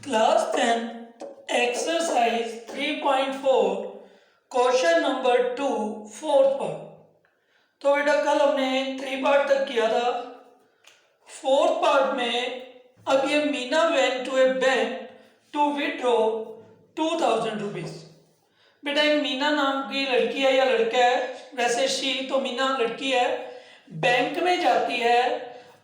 Class 10 exercise 3.4 question number 2 fourth part. तो बेटा कल हमने 3 पार्ट तक किया था। फोर्थ पार्ट में अब ये Meena went to a bank to withdraw 2000 rupees. बेटा एक मीना नाम की लड़की है या लड़का है, वैसे शी तो मीना लड़की है, बैंक में जाती है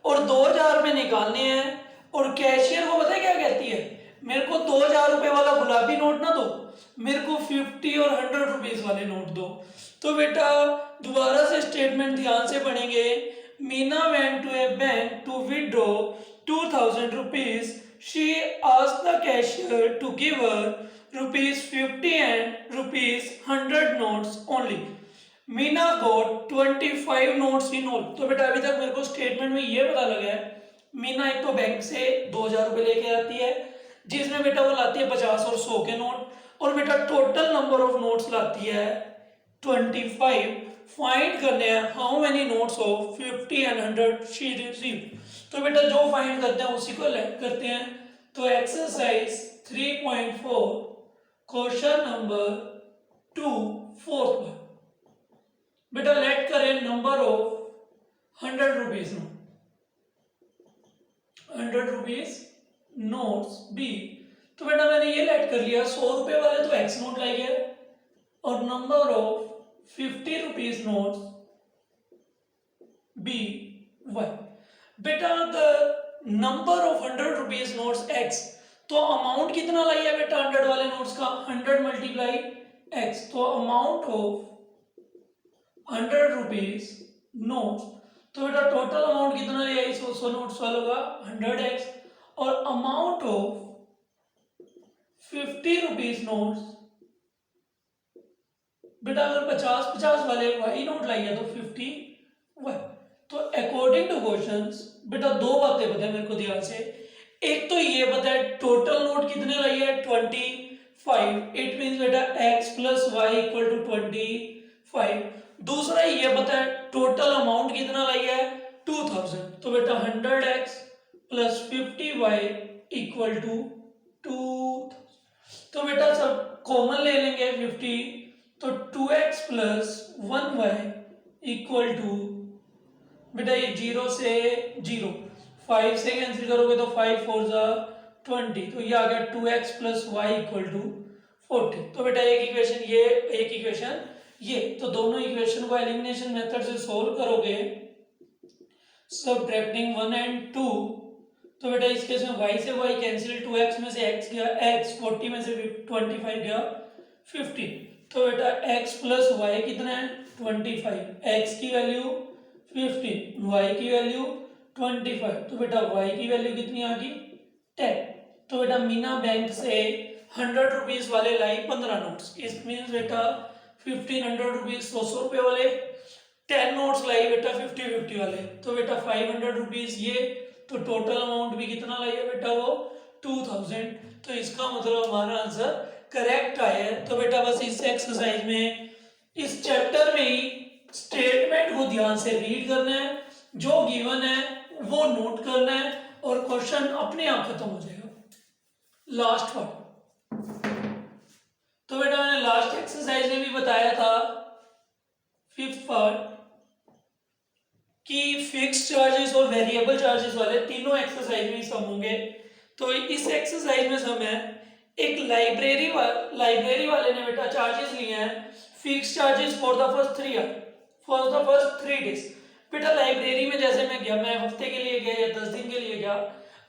और 2000 रुपये निकालने हैं और कैशियर को पता है क्या कहती है, मेरे को 2000 रुपये वाला गुलाबी नोट ना दो, मेरे को 50 और 100 रुपीज वाले नोट दो। तो बेटा दोबारा से स्टेटमेंट ध्यान से पढ़ेंगे। Meena went to a bank to withdraw 2000 rupees. She asked the cashier to give her ₹50 and ₹100 notes only. Meena got 25 notes in all. तो बेटा अभी तक मेरे को स्टेटमेंट में ये पता लगा है, मीना एक तो बैंक से 2000 रुपये लेके आती है, जिसमें बेटा वो लाती है 50 और 100 के नोट, और बेटा टोटल नंबर ऑफ नोट्स लाती है 25। फाइंड करने हैं how many notes of 50 and 100 she received. तो बेटा जो फाइंड करते हैं उसी को लेट करते हैं। तो एक्सरसाइज 3.4 क्वेश्चन नंबर 2 फोर्थ में बेटा लेट करें number of 100 rupees note, 100 rupees notes B. तो बेटा मैंने ये लेट कर लिया, 100 रुपए वाले तो एक्स नोट लाइए और number of 50 rupees notes be Y. बेटा the number of 100 rupees notes X, तो अमाउंट कितना लाई है बेटा 100 वाले नोट्स का, 100 मल्टीप्लाई एक्स। तो अमाउंट ऑफ 100 रुपीज नोट्स, तो बेटा टोटल अमाउंट कितना लिया इस 100 नोट्स वालों का 100x, और अमाउंट ऑफ 50 रुपीज नोट्स, बेटा अगर 50-50 वाले वाई नोट लाइए तो 50 वाई। तो अकॉर्डिंग टू क्वेश्चंस बेटा दो बातें पता है मेरे को ध्यान से। एक तो ये पता है टोटल नोट कितने लाइए 25, इट मींस बेटा x plus Y equal to 25। दूसरा ये पता है टोटल अमाउंट कितना लाइए है 2000, तो बेटा 100x plus 50y equal to 2000। तो बेटा सब कॉमन ले लेंगे 50, तो 2x plus 1y equal to, बेटा ये 0 से 0, 5 से कैंसिल करोगे तो 5 4 जा 20, तो ये आ गया 2x plus Y equal to 40। तो बेटा एक इक्वेशन ये, एक इक्वेशन ये, तो दोनों इक्वेशन को एलिमिनेशन मेथड से सोल्व करोगे सबट्रैक्टिंग 1 and 2, तो बेटा इस केस में y से y कैंसिल, 2x में से x गया x, 40 में से 25 गया 50। तो बेटा x प्लस वाई कितना है 25, x की वैल्यू 50, y की वैल्यू 25, तो बेटा y की वैल्यू कितनी आ गई 10। तो बेटा मीना बैंक से 100 रुपीज वाले लाई 15 नोट्स, इस मीन्स बेटा 1500 रुपीज 100 रुपये वाले, 10 नोट्स लाई बेटा 50-50 वाले, तो बेटा 500 रुपीज ये, तो टोटल अमाउंट भी कितना लाई है बेटा वो 2000। तो इसका मतलब हमारा आंसर करेक्ट आया है। तो बेटा बस इस एक्सरसाइज में, इस चैप्टर में ही स्टेटमेंट को ध्यान से रीड करना है, जो गिवन है वो नोट करना है और क्वेश्चन अपने आप खत्म हो जाएगा। लास्ट पार्ट, तो बेटा मैंने लास्ट एक्सरसाइज में भी बताया था, फिफ्थ पार्ट, कि फिक्स चार्जेस और वेरिएबल चार्जेस वाले तीनों एक्सरसाइज में सम होंगे। तो इस एक्सरसाइज में सम है, एक लाइब्रेरी वाले ने बेटा चार्जेस लिए हैं, fix charges for the first 3 days. बेटा लाइब्रेरी में जैसे मैं गया, मैं हफ्ते के लिए गया या 10 दिन के लिए गया,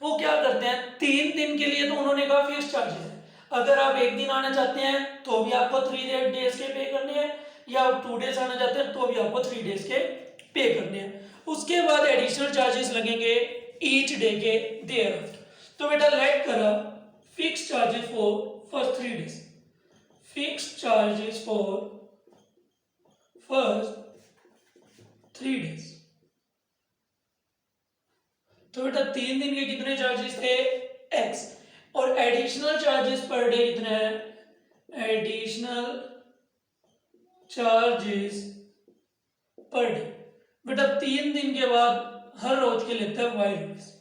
वो क्या करते हैं 3 दिन के लिए तो उन्होंने कहा फिक्स चार्जेस है, अगर आप एक दिन आना चाहते हैं तो भी आपको 3 डेज के पे करने हैं, या आप 2 डेज आना चाहते हैं तो भी आपको 3 डेज के पे करने हैं। उसके बाद एडिशनल चार्जेस लगेंगे ईच डे के देयर। तो बेटा लेट करा fix charges for first 3 days, fix charges for first 3 days. तो बेटा 3 दिन के कितने चार्जेस थे x, और एडिशनल चार्जेस पर डे कितने हैं, एडिशनल चार्जेस पर डे। बेटा 3 दिन के बाद हर रोज के लेते हैं y रुपीज।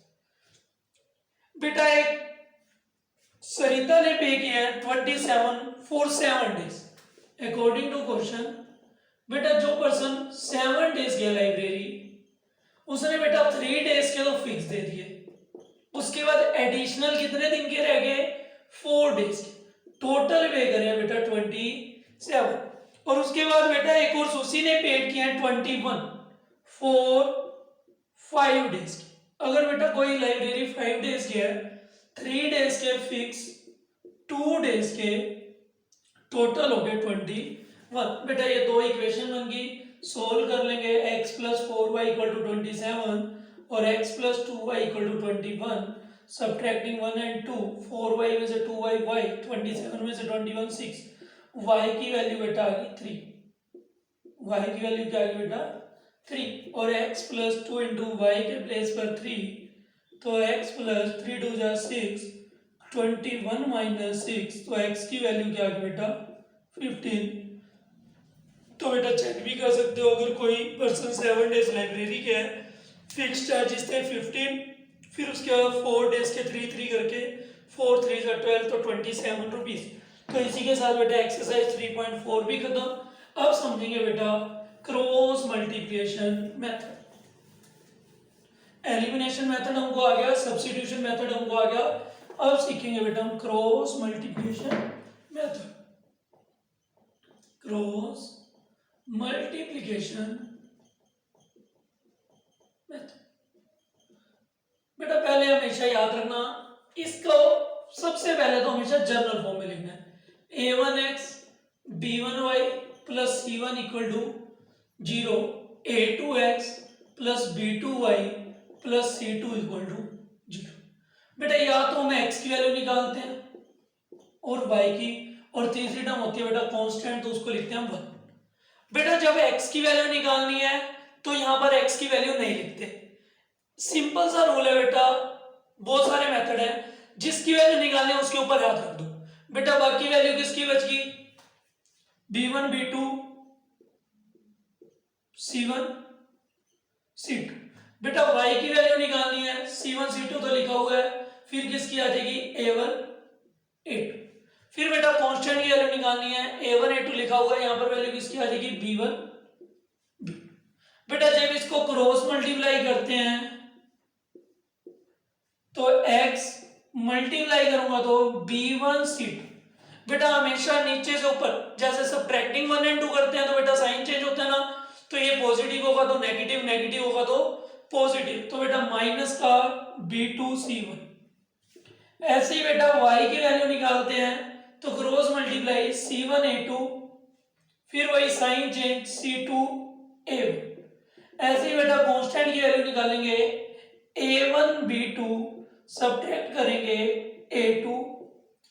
बेटा एक सरिता ने पे किया है 27 for 7 days. According to question बेटा जो पर्सन 7 डेज गया लाइब्रेरी उसने बेटा 3 डेज के तो फिक्स दे दिए, उसके बाद एडिशनल कितने दिन के रह गए 4 डेज के, टोटल पे करे बेटा 27। और उसके बाद बेटा एक और उसी ने पेड किया है 21 फॉर 5 डेज की। अगर बेटा कोई लाइब्रेरी 5 डेज के है, 3 डेज के फिक्स, 2 डेज के, टोटल हो गए 21। बेटा ये दो इक्वेशन बन गई, सोल्व कर लेंगे x plus 4y equal to 27 और x plus 2y equal to 21, subtracting 1 and 2, 4y में से 2y y, 27 में से 21 6, y की वैल्यू बेटा आ गई 3, y की वैल्यू क्या आ गई बेटा 3, और x प्लस 2 इंटू वाई के प्लेस पर 3, तो x प्लस 3 2 जा 6, 21 माइनस 6, तो x की वैल्यू क्या आ गई बेटा 15। तो बेटा चेक भी कर सकते हो, अगर कोई पर्सन 7 डेज लाइब्रेरी के है, फिक्स चार्जेस थे 15, फिर उसके बाद 4 डेज के 3 करके 4 3 जा 12, तो 27 रुपीज। तो इसी के साथ बेटा एक्सरसाइज 3.4 भी खत्म। अब समझेंगे बेटा cross multiplication method. Elimination method हमको आ गया, सब्स्टिट्यूशन मेथड हमको आ गया, अब सीखेंगे बेटा हम cross multiplication method. Cross multiplication method बेटा पहले हमेशा याद रखना, इसको सबसे पहले तो हमेशा जनरल फॉर्म में लिखना है। a1x b1y plus c1 equal to 0, a2x plus b2y plus c2 equal to 0। बेटा या तो हमें x की वैल्यू निकालते हैं और y की, और तीसरी टर्म होती है बेटा कांस्टेंट, तो उसको लिखते हैं हम 1। बेटा जब x की वैल्यू निकालनी है तो यहां पर x की वैल्यू नहीं लिखते, सिंपल सा रूल है बेटा, बहुत सारे मेथड है, जिसकी वैल्यू निकालनी है उसके ऊपर याद रख दो। बेटा बाकी वैल्यू किसकी बच गई, b1 b2 c1 c2। बेटा y की वैल्यू निकालनी है, c1 c2 तो लिखा हुआ है, फिर किसकी आ जाएगी a1 a2। फिर बेटा कांस्टेंट की वैल्यू निकालनी है, a1 a2 लिखा हुआ है, यहां पर वैल्यू किसकी आ जाएगी b1 b2। बेटा जब इसको क्रॉस मल्टीप्लाई करते हैं तो x मल्टीप्लाई करूंगा तो b1 c2। बेटा हमेशा नीचे से ऊपर, जैसे सब्ट्रैक्टिंग 1 एंड 2 करते हैं तो बेटा साइन चेंज होता है ना, तो ये पॉजिटिव होगा तो नेगेटिव, नेगेटिव होगा तो पॉजिटिव, तो बेटा माइनस का b2 c1। ऐसे ही बेटा y की वैल्यू निकालते हैं तो क्रॉस मल्टीप्लाई c1 a2, फिर वही साइन चेंज c2 a1। ऐसे ही बेटा कांस्टेंट की वैल्यू निकालेंगे a1 b2, सब्ट्रैक्ट करेंगे a2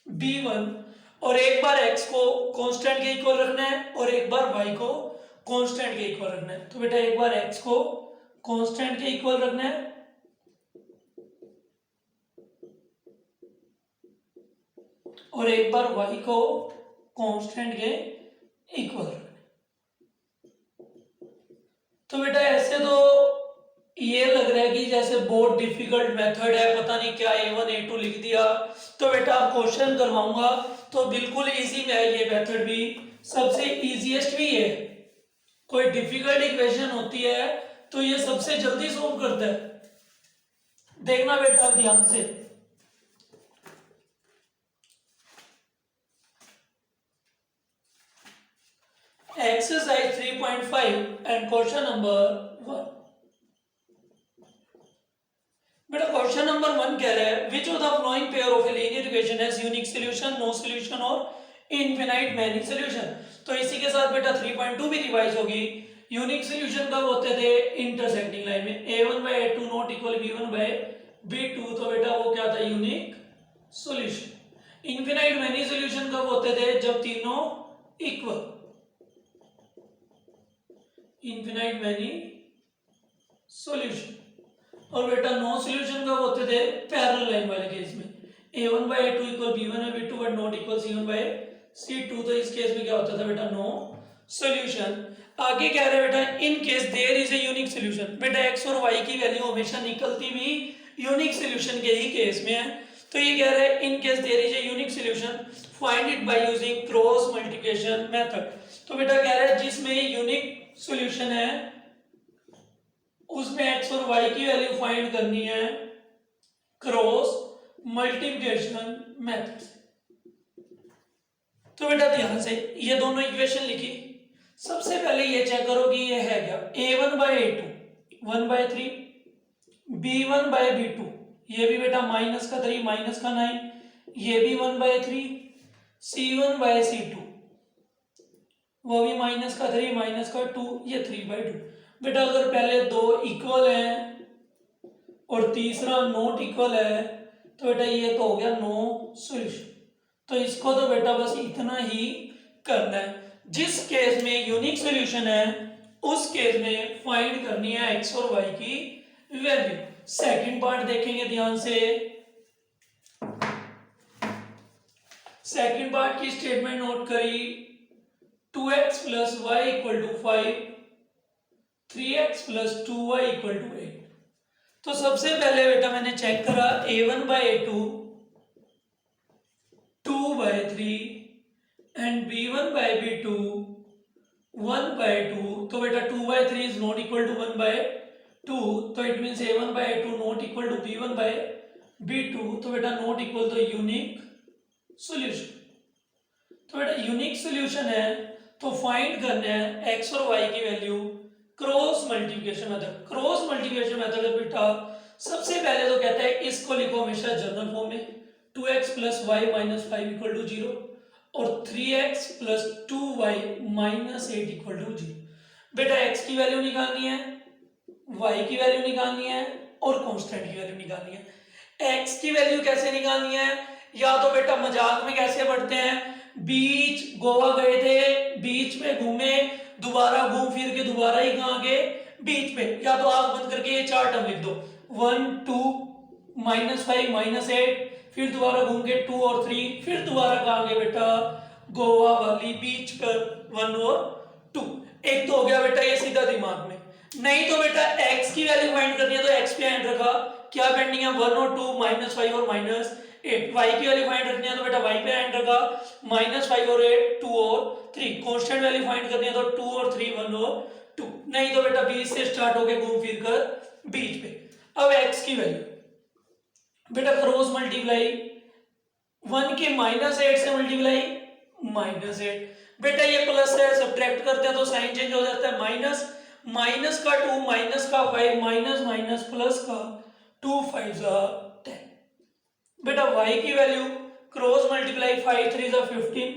b1, और एक बार x को कांस्टेंट के इक्वल रखना है और एक बार y को कांस्टेंट के इक्वल रखना है। तो बेटा एक बार x को कांस्टेंट के इक्वल रखना है और एक बार y को कांस्टेंट के इक्वल रखना है। तो बेटा ऐसे तो ये लग रहा है कि जैसे बहुत डिफिकल्ट मेथड है, पता नहीं क्या a1 a2 लिख दिया, तो बेटा आप क्वेश्चन करवाऊंगा तो बिल्कुल इजी में है ये मेथड भी, सबसे इजीएस्ट भी है। कोई डिफिकल्ट इक्वेशन होती है तो ये सबसे जल्दी सॉल्व करता है, देखना बेटा ध्यान से। Exercise 3.5 and question number 1। बेटा क्वेश्चन नंबर 1 कह रहा है which of the following pair of a linear equation has unique solution, no solution और इनफिनाइट मैनी सॉल्यूशन। तो इसी के साथ बेटा 3.2 भी रिवाइज होगी। यूनिक सॉल्यूशन कब होते थे, इंटरसेक्टिंग लाइन में, a1/a2 नॉट इक्वल b1/b2, तो बेटा वो क्या था unique solution. Infinite many solution कब होते थे, जब तीनों इक्वल, इनफिनाइट मैनी सॉल्यूशन। और बेटा नो सॉल्यूशन कब होते थे, पैरेलल लाइन वाले केस में, a1/a2 equal b1/b2 but not equal c1/c2, तो इस केस में क्या होता था बेटा नो सॉल्यूशन। आगे कह रहे हैं बेटा in case there is a unique solution. बेटा x और y की वैल्यू हमेशा निकलती भी यूनिक सॉल्यूशन के ही केस में है। तो ये कह रहा है in case there is a unique solution find it by using cross multiplication method. तो बेटा कह रहा है जिसमें यूनिक सॉल्यूशन है उसमें एक्स और वाई की वैल्यू फाइंड करनी है क्रॉस मल्टीप्लिकेशन मेथड से। तो बेटा ध्यान से ये दोनों इक्वेशन लिखी। सबसे पहले ये चेक करो कि ये है क्या, a1 by a2 1/3 b1 by b2, ये भी बेटा माइनस का 3 माइनस का 9, ये भी 1/3 c1 बाय c2 वो भी माइनस का 3 माइनस का 2, ये 3/2। बेटा अगर पहले दो इक्वल हैं और तीसरा नॉट इक्वल है तो बेटा ये तो हो गया नो सॉल्यूशन। तो इसको तो बेटा बस इतना ही करना है। जिस केस में यूनिक सॉल्यूशन है उस केस में फाइंड करनी है एक्स और वाई की वैल्यू। सेकंड पार्ट देखेंगे ध्यान से। सेकंड पार्ट की स्टेटमेंट नोट करी, 2x plus Y equal to 5, 3x plus 2y equal to 8। तो सबसे पहले बेटा मैंने चेक करा a1 by a2 2/3 and b1 by b2 1/2। तो बेटा 2/3 इज नॉट इक्वल टू 1/2, तो it means a1 by a2 not equal to b1 by b2। तो बेटा not equal to unique solution. तो बेटा यूनिक सॉल्यूशन है तो फाइंड करना है एक्स और वाई की value cross multiplication method. Cross multiplication method है बेटा सबसे पहले तो कहता है इसको लिखो हमेशा जनरल फॉर्म में, 2x plus Y minus 5 equal to 0 और 3x plus 2y minus 8 equal to 0। बेटा x की वैल्यू निकालनी है, y की वैल्यू निकालनी है और कांस्टेंट की वैल्यू निकालनी है। x की वैल्यू कैसे निकालनी है, या तो बेटा मजाक में कैसे पढ़ते हैं, बीच गोवा गए थे, बीच में घूमे, दोबारा घूम फिर के दोबारा ही कहाँ गए, बीच में। या तो आंख बंद करके ये चार टर्म लिख दो, 1 2 -5 -8, फिर दोबारा घूम के 2 और 3, फिर दोबारा कहाँ गए बेटा गोवा वाली बीच पर 1 और 2। एक तो हो गया बेटा ये सीधा दिमाग में। नहीं तो बेटा x की वैल्यू फाइंड करनी है तो x पे एंड रखा, क्या पेंडिंग है 1 और 2 -5 और -8। y की वैल्यू फाइंड करनी है तो बेटा y पे एंड रखा, -5 और 8 2 और 3। कांस्टेंट वैल्यू फाइंड करनी है तो 2 और 3 1 और 2। नहीं तो बेटा बीच से स्टार्ट होके घूम फिर कर बीच पे। अब x की वैल्यू बेटा क्रॉस मल्टीप्लाई 1 के -8 से मल्टीप्लाई -8। बेटा ये प्लस है, सब्ट्रैक्ट करते हैं तो साइन चेंज हो जाता है, माइनस माइनस का 2 माइनस का 5 माइनस माइनस प्लस का 2 5 10। बेटा y की वैल्यू क्रॉस मल्टीप्लाई 5 3 15,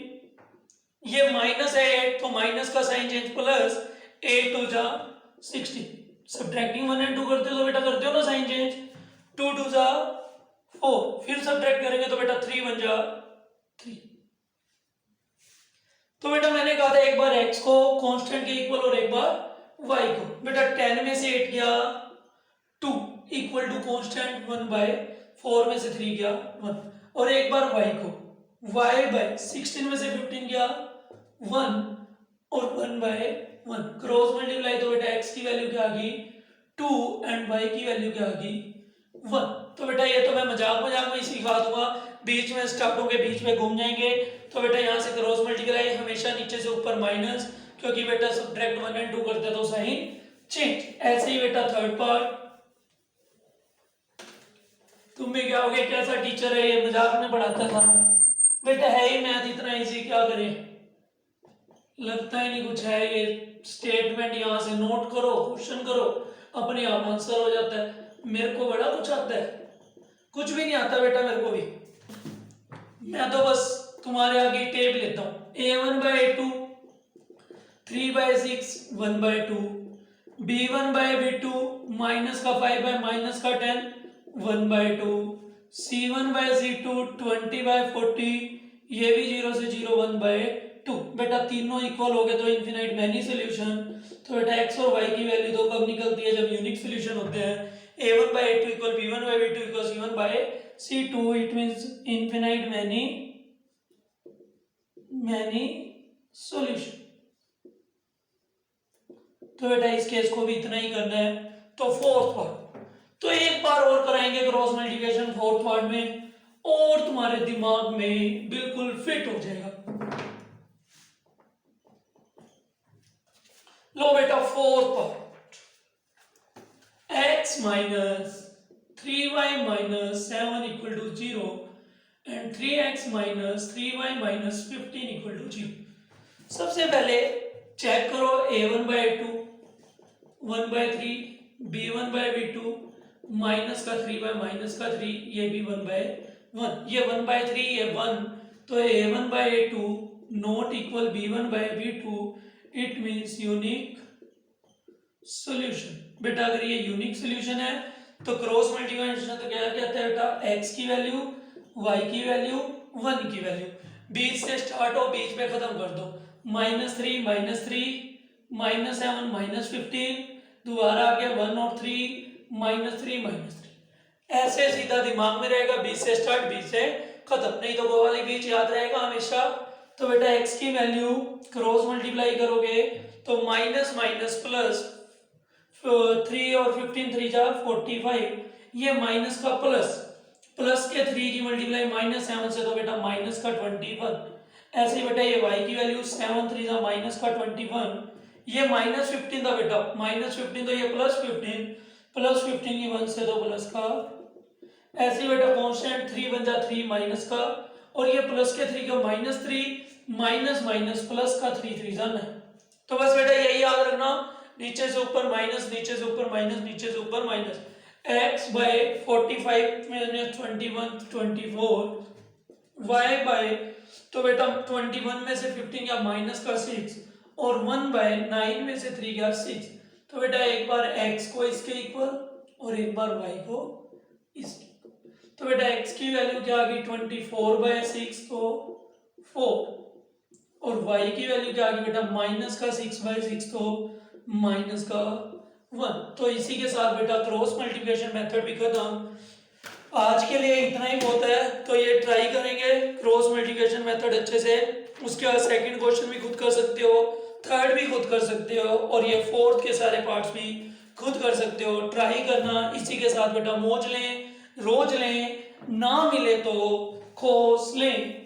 ये माइनस है 8 तो माइनस का sign change plus 8 2 16। Subtracting 1 and 2 करते हो तो बेटा करते हो ना साइन चेंज, 2 2 4, फिर सब्ट्रैक्ट करेंगे तो बेटा 3 1 3। तो बेटा मैंने कहा था एक बार x को कांस्टेंट के इक्वल और एक बार y को। बेटा 10 में से 8 गया 2 इक्वल टू कांस्टेंट 1/4 में से 3 गया 1, और एक बार y को y बाय 16 में से 15 गया 1 और 1/1। क्रॉस मल्टीप्लाई तो बेटा x की वैल्यू क्या आ गई 2 एंड y की वैल्यू क्या आ गई 1। तो बेटा ये तो मैं मजाक मजाक में सिखा दूंगा, बीच में स्टार्ट होके बीच में घूम जाएंगे। तो बेटा यहाँ से क्रॉस मल्टीप्लाई हमेशा नीचे से ऊपर माइनस, क्योंकि बेटा सब्ट्रैक्ट 1 एंड 2 करते तो साइन चेंज। ऐसे ही बेटा थर्ड पार्ट, तुम भी क्या होगे कैसा टीचर है ये, मजाक में पढ़ाता था बेटा, है ही मैथ इतना इजी, क्या करें, लगता ही नहीं कुछ है। ये स्टेटमेंट यहाँ से नोट करो, क्वेश्चन करो, अपने आप आंसर हो जाता है। मेरे को बड़ा कुछ आता है, कुछ भी नहीं आता बेटा मेरे को भी, मैं तो बस तुम्हारे आगे टेप लेता हूँ। a1 by a2 3/6 1/2, b1 by b2 minus का 5 बाय माइनस का 10 1/2, c1 बाय c2 20/40, ये भी 0 से 0 1/2। बेटा तीनों इक्वल हो गए तो इनफिनाइट मैनी सॉल्यूशन। तो बेटा x और y की वैल्यू तो कब निकलती है, जब यूनिक सॉल्यूशन होते हैं। a1 by a2 equal b1 by b2 equal c1 by c2, it means infinite many solution. तो बेटा इस केस को भी इतना ही करना है। तो फोर्थ पार्ट तो एक बार और कराएंगे क्रॉस मल्टीप्लिकेशन फोर्थ पार्ट में, और तुम्हारे दिमाग में बिल्कुल फिट हो जाएगा। लो बेटा fourth part, x minus 3y minus 7 equal to 0 and 3x minus 3y minus 15 equal to 0। सबसे पहले चेक करो a1/2 1/3 b1/b2 माइनस का 3 माइनस का 3 ये भी 1/1 ये 1/3 ये 1 तो a1/a2 not equal b1/b2 it means unique solution. बेटा अगर ये यूनिक सॉल्यूशन है तो क्रॉस मल्टीप्लिकेशन तो क्या कहता है बेटा, x की वैल्यू y की वैल्यू 1 की वैल्यू बीच से स्टार्ट हो बीच में खत्म कर दो, -3 -7 -15 दोबारा आ गया 1 और 3 -3 ऐसे सीधा दिमाग में रहेगा, बीच से स्टार्ट बीच से खत्म, नहीं तो वो वाली बीच याद रहेगा हमेशा। तो बेटा x की वैल्यू क्रॉस मल्टीप्लाई करोगे तो माइनस माइनस प्लस 3 और 15 3 जा 45 ये माइनस का प्लस प्लस के 3 की मल्टीप्लाई -7 से तो बेटा माइनस का 21 ऐसे ही बेटा ये y की वैल्यू 7 3 जा माइनस का 21 ये -15 था बेटा -15 तो ये +15 की 1 से तो प्लस का ऐसे ही बेटा कांस्टेंट 3 बन जा 3 माइनस का और ये प्लस के 3 का -3 माइनस माइनस प्लस का 3 3 जा 9। तो बस बेटा यही याद रखना, नीचे से ऊपर माइनस नीचे से ऊपर माइनस नीचे से ऊपर minus x by 45 minus 21 24 y by तो बेटा 21 में से 15 गया माइनस का 6 और 1 बाय 9 में से 3 गया 6। तो बेटा एक बार x को इसके इक्वल और एक बार y को इसके। तो बेटा x की वैल्यू क्या आ गई 24/6 तो 4 और y की वैल्यू क्या आ गई बेटा माइनस का 6/6 तो माइनस का 1। तो इसी के साथ बेटा क्रॉस मल्टीप्लिकेशन मेथड भी खत्म। आज के लिए इतना ही बहुत है, तो ये ट्राई करेंगे क्रॉस मल्टीप्लिकेशन मेथड अच्छे से, उसके बाद सेकंड क्वेश्चन भी खुद कर सकते हो, थर्ड भी खुद कर सकते हो और ये फोर्थ के सारे पार्ट्स भी खुद कर सकते हो। ट्राई करना, इसी के साथ बेटा मौज लें, रोज लें, ना मिले तो खोस लें।